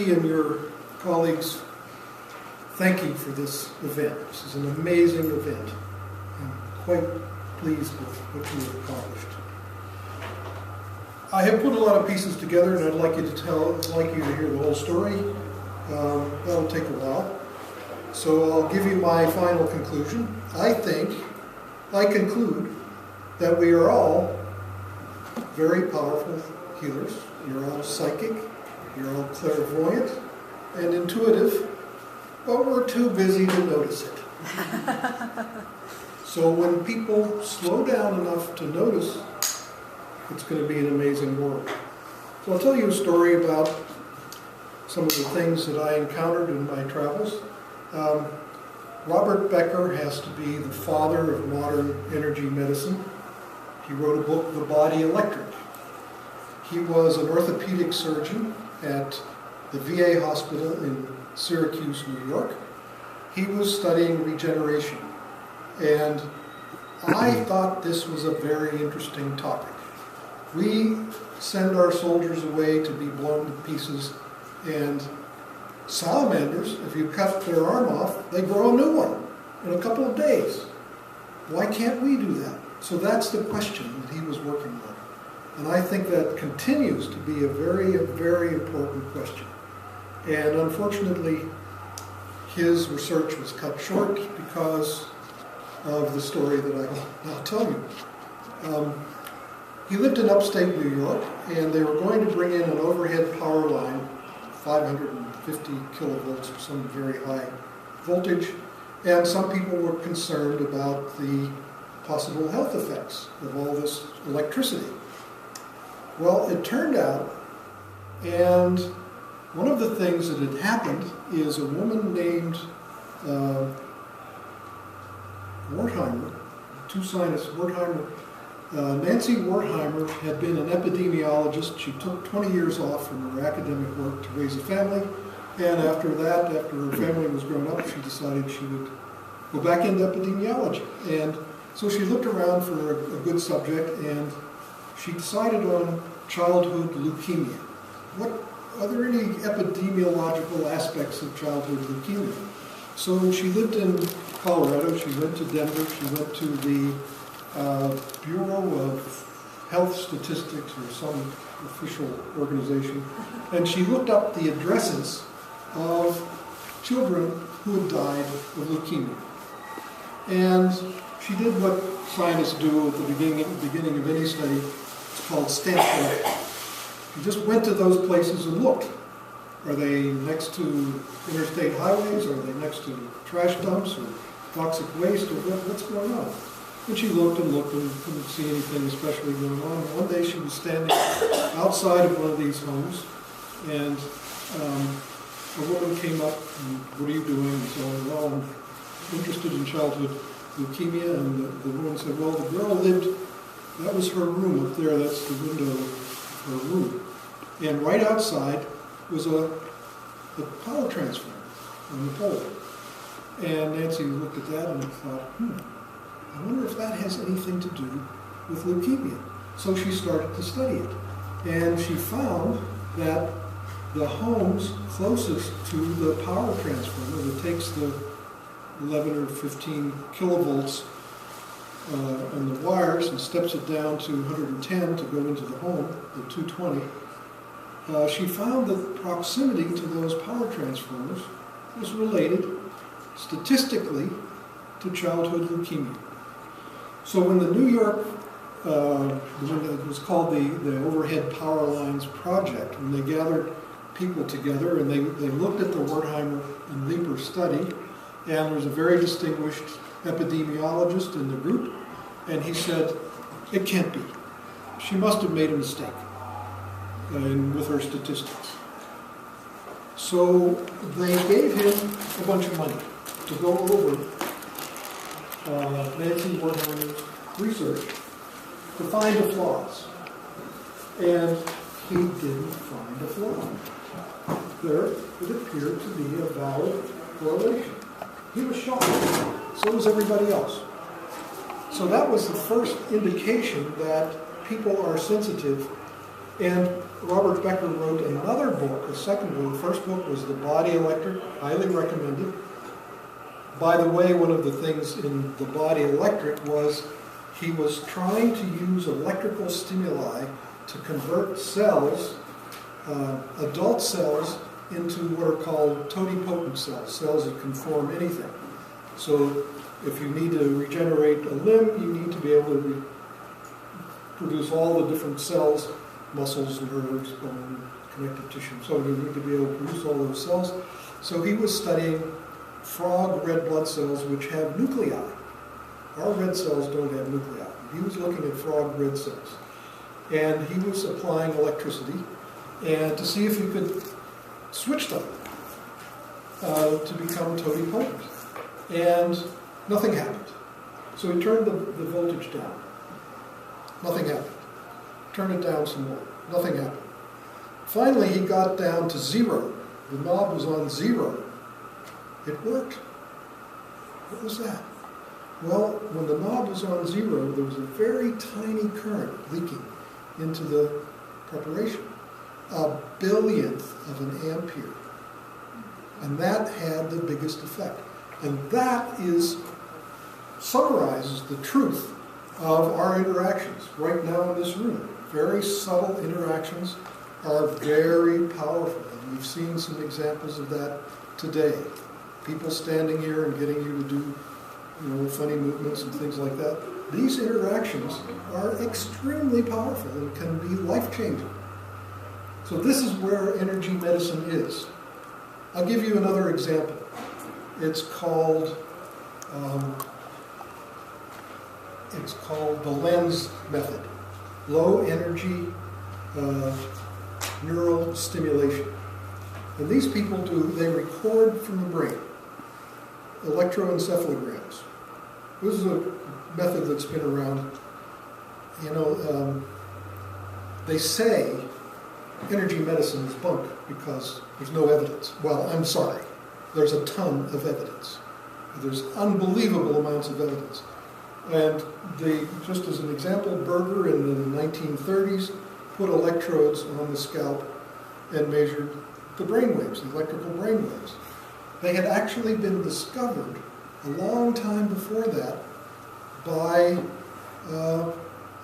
he and your colleagues thank you for this event. This is an amazing event. I'm quite pleased with what you have accomplished. I have put a lot of pieces together, and I'd like you to hear the whole story. That'll take a while. So I'll give you my final conclusion. I conclude that we are all very powerful healers. You're all psychic, you're all clairvoyant and intuitive, but we're too busy to notice it. So when people slow down enough to notice, it's going to be an amazing world. So I'll tell you a story about some of the things that I encountered in my travels. Robert Becker has to be the father of modern energy medicine. He wrote a book, The Body Electric. He was an orthopedic surgeon at the VA hospital in Syracuse, New York. He was studying regeneration. And I thought this was a very interesting topic. We send our soldiers away to be blown to pieces, and salamanders, if you cut their arm off, they grow a new one in a couple of days. Why can't we do that? So that's the question that he was working on. And I think that continues to be a very important question. And unfortunately, his research was cut short because of the story that I'll tell you. He lived in upstate New York, and they were going to bring in an overhead power line, 550 kilovolts or some very high voltage, and some people were concerned about the possible health effects of all this electricity. Well, it turned out, and one of the things that had happened is a woman named Wertheimer, two scientists, Wertheimer, Nancy Wertheimer had been an epidemiologist. She took 20 years off from her academic work to raise a family, and after that, after her family was grown up, she decided she would go back into epidemiology. And so she looked around for a good subject, and she decided on childhood leukemia. Are there any epidemiological aspects of childhood leukemia? So she lived in Colorado, she went to Denver, she went to the Bureau of Health Statistics or some official organization, and she looked up the addresses of children who had died of leukemia. And she did what scientists do at the beginning of any study. It's called stamp collecting. She just went to those places and looked. Are they next to interstate highways? Are they next to trash dumps or toxic waste? Or what's going on? And she looked and couldn't see anything especially going on. One day she was standing outside of one of these homes, and a woman came up and, "What are you doing?" And so, "Well, I'm interested in childhood leukemia." And the woman said, "Well, the girl lived, that was her room up there, that's the window of her room. And right outside was a power transformer on the pole." And Nancy looked at that and thought, I wonder if that has anything to do with leukemia. So she started to study it. And she found that the homes closest to the power transformer that takes the 11 or 15 kilovolts on the wires and steps it down to 110 to go into the home, the 220, she found that proximity to those power transformers was related statistically to childhood leukemia. So when the New York, when it was called the Overhead Power Lines Project, when they gathered people together and they looked at the Wertheimer and Leeper study, and there was a very distinguished epidemiologist in the group, and he said, "It can't be. She must have made a mistake with her statistics." So they gave him a bunch of money to go over Nancy Wertheimer's research to find the flaws. And he didn't find a flaw. There, it appeared to be a valid correlation. He was shocked. So was everybody else. So that was the first indication that people are sensitive And Robert Becker wrote another book, a second book. The first book was The Body Electric, highly recommended. By the way, one of the things in The Body Electric was he was trying to use electrical stimuli to convert cells, adult cells, into what are called totipotent cells, cells that can form anything. So if you need to regenerate a limb, you need to be able to produce all the different cells, muscles, nerves, bone, connective tissue. So you need to be able to produce all those cells. So he was studying frog red blood cells which have nuclei. Our red cells don't have nuclei. He was looking at frog red cells. And he was applying electricity and to see if he could switch them to become totipotent. And nothing happened. So he turned the voltage down. Nothing happened. Turned it down some more. Nothing happened. Finally, he got down to 0. The knob was on 0. It worked. What was that? Well, when the knob was on 0, there was a very tiny current leaking into the preparation. A billionth of an ampere. And that had the biggest effect. And that summarizes the truth of our interactions right now in this room. Very subtle interactions are very powerful. And we've seen some examples of that today. People standing here and getting you to do funny movements and things like that. These interactions are extremely powerful and can be life-changing. So this is where energy medicine is. I'll give you another example. It's called the lens method, low energy neural stimulation. And these people they record from the brain, electroencephalograms. This is a method that's been around. They say energy medicine is bunk because there's no evidence. Well, I'm sorry. There's a ton of evidence. There's unbelievable amounts of evidence. And just as an example, Berger in the 1930s put electrodes on the scalp and measured the brain waves, the electrical brain waves. They had actually been discovered a long time before that by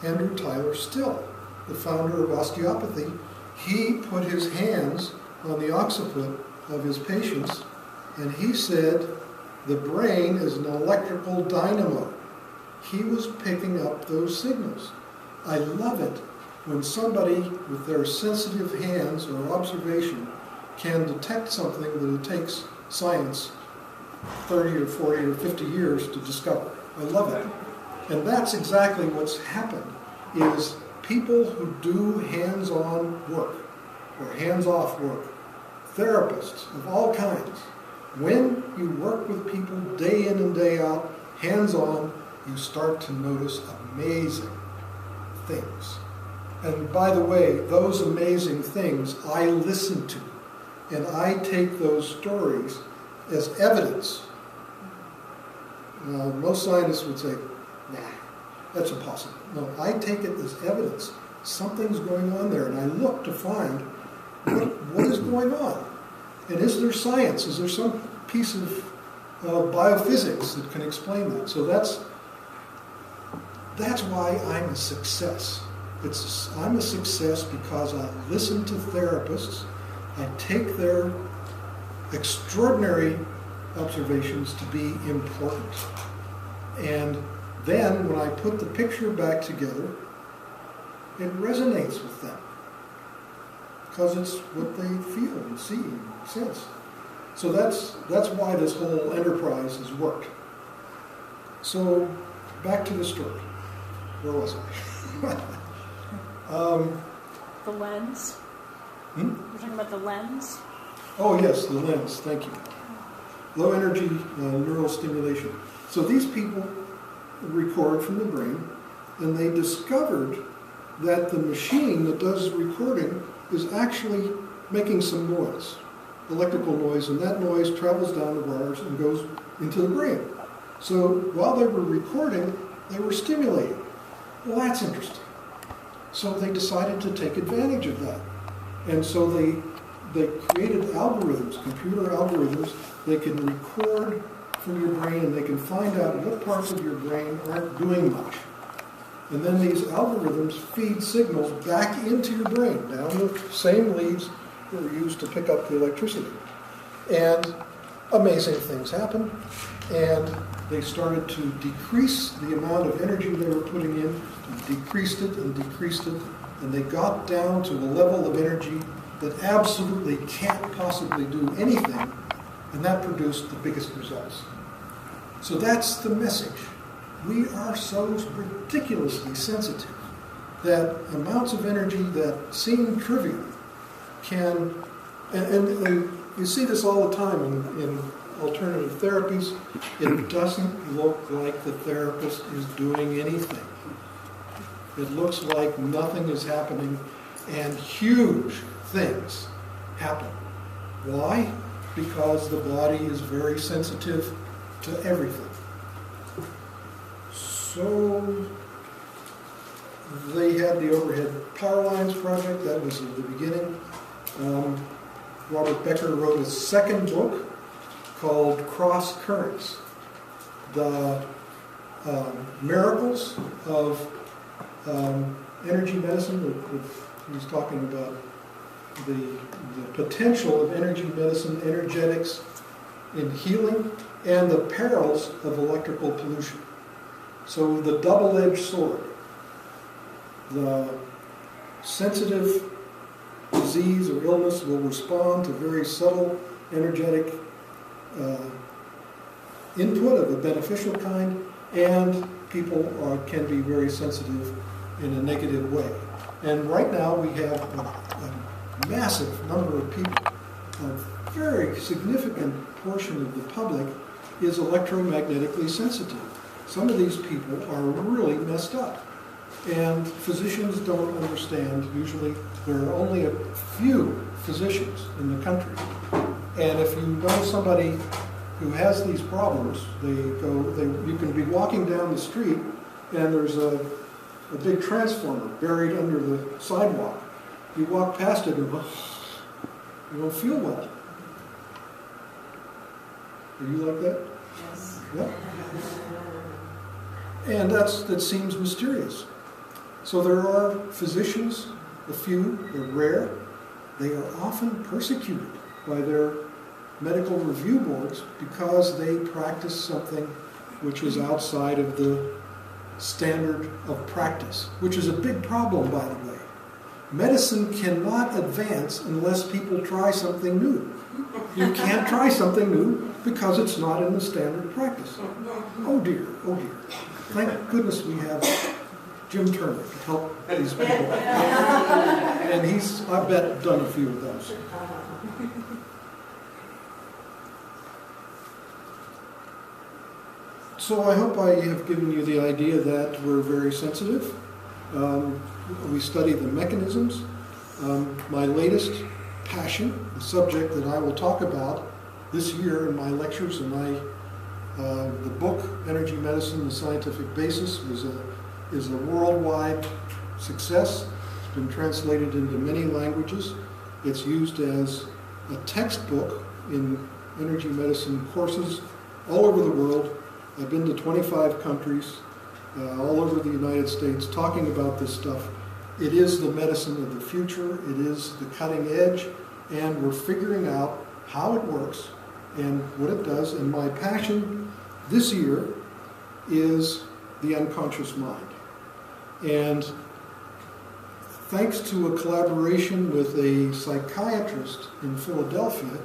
Andrew Tyler Still, the founder of osteopathy. He put his hands on the occiput of his patients, and he said the brain is an electrical dynamo. He was picking up those signals. I love it when somebody with their sensitive hands or observation can detect something that it takes science 30 or 40 or 50 years to discover. I love it. And that's exactly what's happened, is people who do hands-on work or hands-off work, therapists of all kinds, when you work with people day in and day out, hands-on, you start to notice amazing things. And by the way, those amazing things I listen to, and I take those stories as evidence. Most scientists would say, nah, that's impossible. No, I take it as evidence. Something's going on there, and I look to find what is going on. And is there science? Is there some piece of biophysics that can explain that? So that's why I'm a success. I'm a success because I listen to therapists. I take their extraordinary observations to be important. And then when I put the picture back together, it resonates with them because it's what they feel and see and sense. So that's why this whole enterprise has worked. So back to the story. Where was I? The lens. We're talking about the lens. Oh yes, the lens. Thank you. Low energy neural stimulation. So these people record from the brain, and they discovered that the machine that does recording is actually making some noise, electrical noise, and that noise travels down the wires and goes into the brain. So while they were recording, they were stimulating. Well, that's interesting. So they decided to take advantage of that. And so they created algorithms, computer algorithms. They can record from your brain and they can find out what parts of your brain aren't doing much. And then these algorithms feed signals back into your brain, down the same leads that were used to pick up the electricity. And amazing things happen. And they started to decrease the amount of energy they were putting in, decreased it, and they got down to a level of energy that absolutely can't possibly do anything, and that produced the biggest results. So that's the message. We are so ridiculously sensitive that amounts of energy that seem trivial can, and you see this all the time in alternative therapies. It doesn't look like the therapist is doing anything. It looks like nothing is happening, and huge things happen. Why? Because the body is very sensitive to everything. So they had the overhead power lines project. That was at the beginning. Robert Becker wrote a second book called Cross Currents, the miracles of energy medicine. He's talking about the potential of energy medicine, energetics in healing, and the perils of electrical pollution. So the double-edged sword, the sensitive disease or illness will respond to very subtle energetic input of a beneficial kind, and people can be very sensitive in a negative way. And right now we have a massive number of people, a very significant portion of the public is electromagnetically sensitive. Some of these people are really messed up, and physicians don't understand. Usually there are only a few physicians in the country, and if you know somebody who has these problems, you can be walking down the street and there's a big transformer buried under the sidewalk. You walk past it and you don't feel well. Are you like that? Yes. Yeah. And that seems mysterious. So there are physicians, a few, they're rare. They are often persecuted by their medical review boards because they practice something which is outside of the standard of practice, which is a big problem, by the way. Medicine cannot advance unless people try something new. You can't try something new because it's not in the standard practice. Oh dear, oh dear. Thank goodness we have Jim Turner to help these people. And he's, I bet, done a few of those. So I hope I have given you the idea that we're very sensitive. We study the mechanisms. My latest passion, the subject that I will talk about this year in my lectures and the book, Energy Medicine, The Scientific Basis, is a worldwide success. It's been translated into many languages. It's used as a textbook in energy medicine courses all over the world. I've been to 25 countries, all over the United States, talking about this stuff. It is the medicine of the future. It is the cutting edge, and we're figuring out how it works and what it does. And my passion this year is the unconscious mind. And thanks to a collaboration with a psychiatrist in Philadelphia,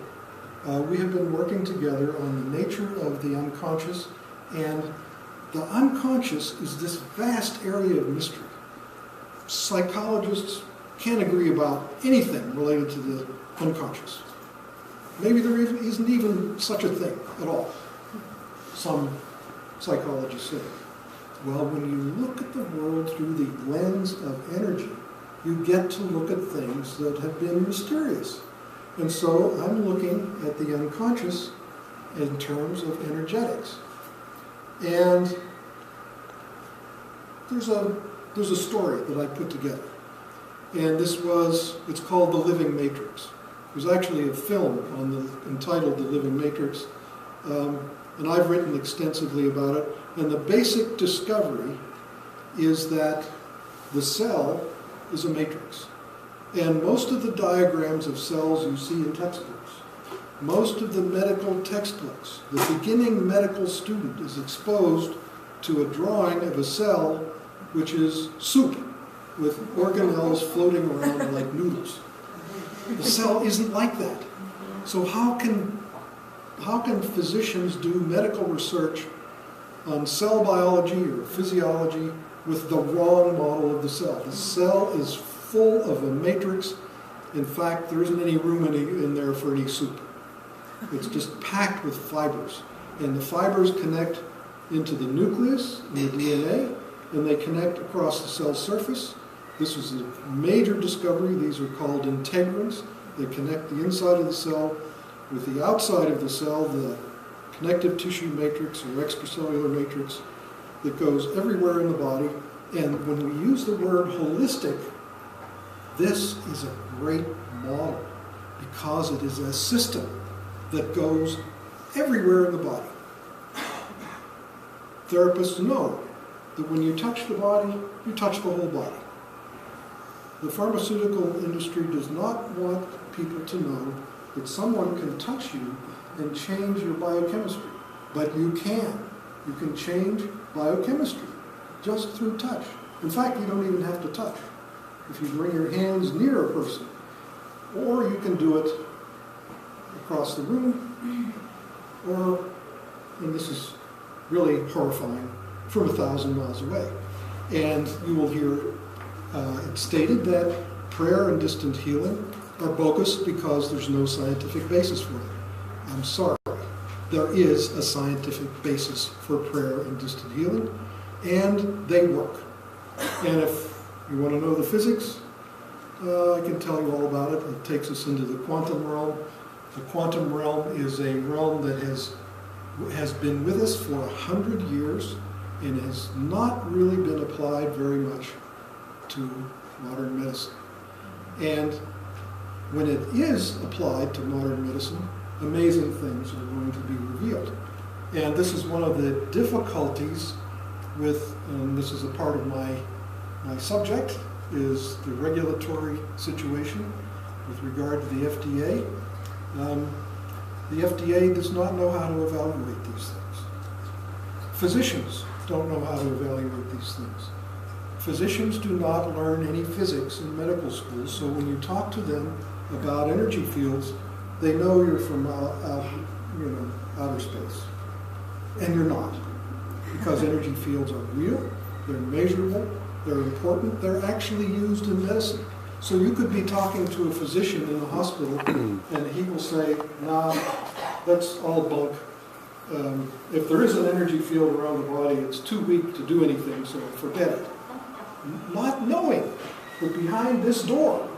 we have been working together on the nature of the unconscious. And the unconscious is this vast area of mystery. Psychologists can't agree about anything related to the unconscious. Maybe there isn't even such a thing at all, some psychologists say. Well, when you look at the world through the lens of energy, you get to look at things that have been mysterious. And so I'm looking at the unconscious in terms of energetics. And there's a story that I put together. and it's called The Living Matrix. There's actually a film entitled The Living Matrix, and I've written extensively about it. And the basic discovery is that the cell is a matrix. And most of the diagrams of cells you see in textbooks, most of the medical textbooks, the beginning medical student is exposed to a drawing of a cell which is soup with organelles floating around like noodles. The cell isn't like that. So how can physicians do medical research on cell biology or physiology with the wrong model of the cell? The cell is full of a matrix. In fact, there isn't any room in there for any soup. It's just packed with fibers. And the fibers connect into the nucleus, in the DNA, and they connect across the cell surface. This was a major discovery. These are called integrins. They connect the inside of the cell with the outside of the cell, the connective tissue matrix or extracellular matrix that goes everywhere in the body. And when we use the word holistic, this is a great model because it is a system that goes everywhere in the body. Therapists know that when you touch the body, you touch the whole body. The pharmaceutical industry does not want people to know that someone can touch you and change your biochemistry. But you can. You can change biochemistry just through touch. In fact, you don't even have to touch. If you bring your hands near a person, or you can do it across the room, or, and this is really horrifying, from 1,000 miles away. And you will hear it stated that prayer and distant healing are bogus because there's no scientific basis for them. I'm sorry. There is a scientific basis for prayer and distant healing, and they work. And if you want to know the physics, I can tell you all about it. It takes us into the quantum realm. The quantum realm is a realm that has been with us for 100 years and has not really been applied very much to modern medicine. And when it is applied to modern medicine, amazing things are going to be revealed. And this is one of the difficulties with, and this is a part of my subject, is the regulatory situation with regard to the FDA. The FDA does not know how to evaluate these things. Physicians don't know how to evaluate these things. Physicians do not learn any physics in medical school, so when you talk to them about energy fields, they know you're from outer space. And you're not. Because energy fields are real, they're measurable, they're important, they're actually used in medicine. So you could be talking to a physician in the hospital and he will say, nah, that's all bunk. If there is an energy field around the body, it's too weak to do anything, so forget it. Not knowing that behind this door,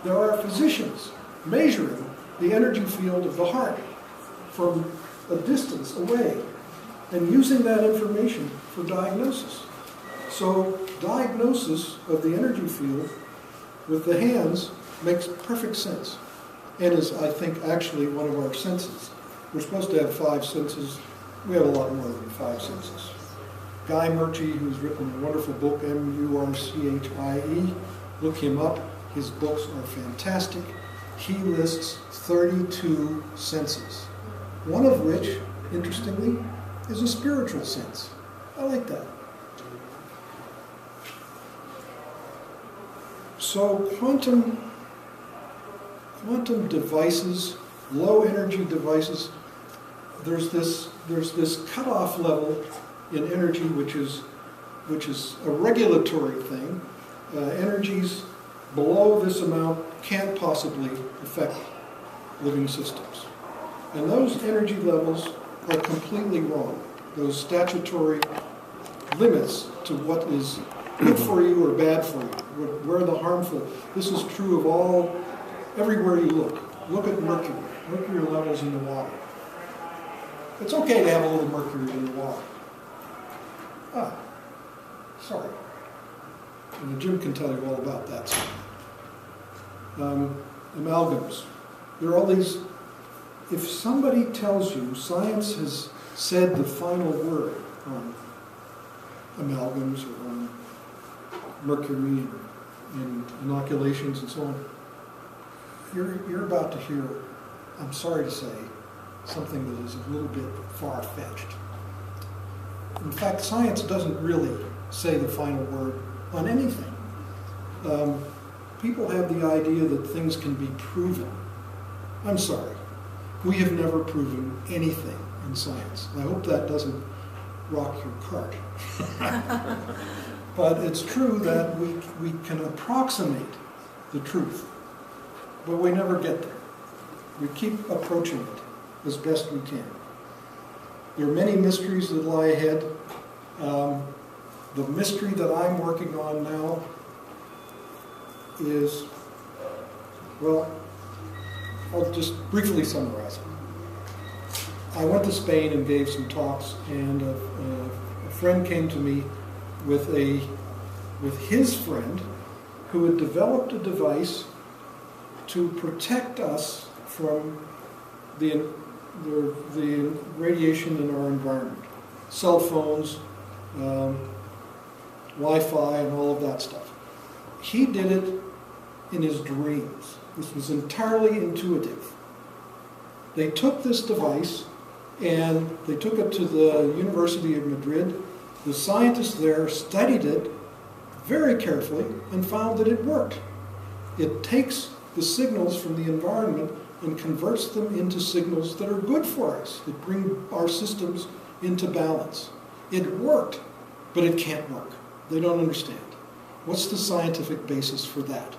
there are physicians measuring the energy field of the heart from a distance away and using that information for diagnosis. So diagnosis of the energy field with the hands makes perfect sense and is, I think, actually one of our senses. We're supposed to have 5 senses. We have a lot more than 5 senses. Guy Murchie, who's written a wonderful book, M-U-R-C-H-I-E, look him up. His books are fantastic. He lists 32 senses, one of which, interestingly, is a spiritual sense. I like that. So quantum devices, low energy devices, there's this cutoff level in energy which is a regulatory thing. Energies below this amount can't possibly affect living systems. And those energy levels are completely wrong. Those statutory limits to what is good for you or bad for you, where the harmful. This is true of everywhere you look. Look at mercury levels in the water. It's okay to have a little mercury in the water. Sorry. And Jim can tell you all about that. amalgams. There are all these, if somebody tells you science has said the final word on amalgams or on mercury and inoculations and so on, you're about to hear, I'm sorry to say, something that is a little bit far-fetched. In fact, science doesn't really say the final word on anything. People have the idea that things can be proven. I'm sorry. We have never proven anything in science. I hope that doesn't rock your cart. But it's true that we can approximate the truth, but we never get there. We keep approaching it as best we can. There are many mysteries that lie ahead. The mystery that I'm working on now is, well, I'll just briefly summarize it. I went to Spain and gave some talks, and a friend came to me with his friend who had developed a device to protect us from the radiation in our environment. Cell phones, Wi-Fi, and all of that stuff. He did it in his dreams. This was entirely intuitive. They took this device and they took it to the University of Madrid. The scientists there studied it very carefully and found that it worked. It takes the signals from the environment and converts them into signals that are good for us, that bring our systems into balance. It worked, but it can't work. They don't understand. What's the scientific basis for that?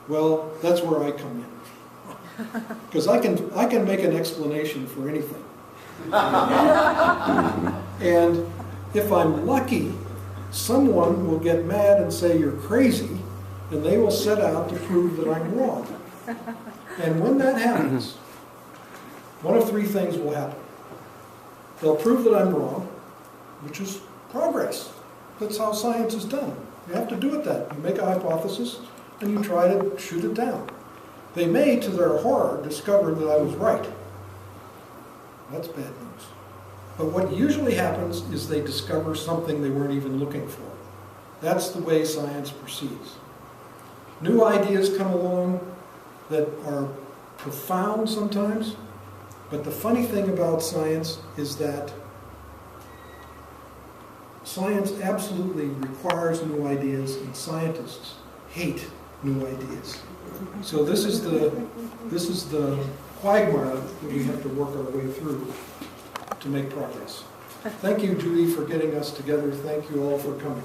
Well, that's where I come in. Because I can make an explanation for anything. And if I'm lucky, someone will get mad and say you're crazy, and they will set out to prove that I'm wrong. And when that happens, one of three things will happen. They'll prove that I'm wrong, which is progress. That's how science is done. You have to do it that. You make a hypothesis, and you try to shoot it down. They may, to their horror, discover that I was right. That's bad news. But what usually happens is they discover something they weren't even looking for. That's the way science proceeds. New ideas come along that are profound sometimes, but the funny thing about science is that science absolutely requires new ideas, and scientists hate new ideas. So this is the quagmire that we have to work our way through to make progress. Thank you, Judy, for getting us together. Thank you all for coming.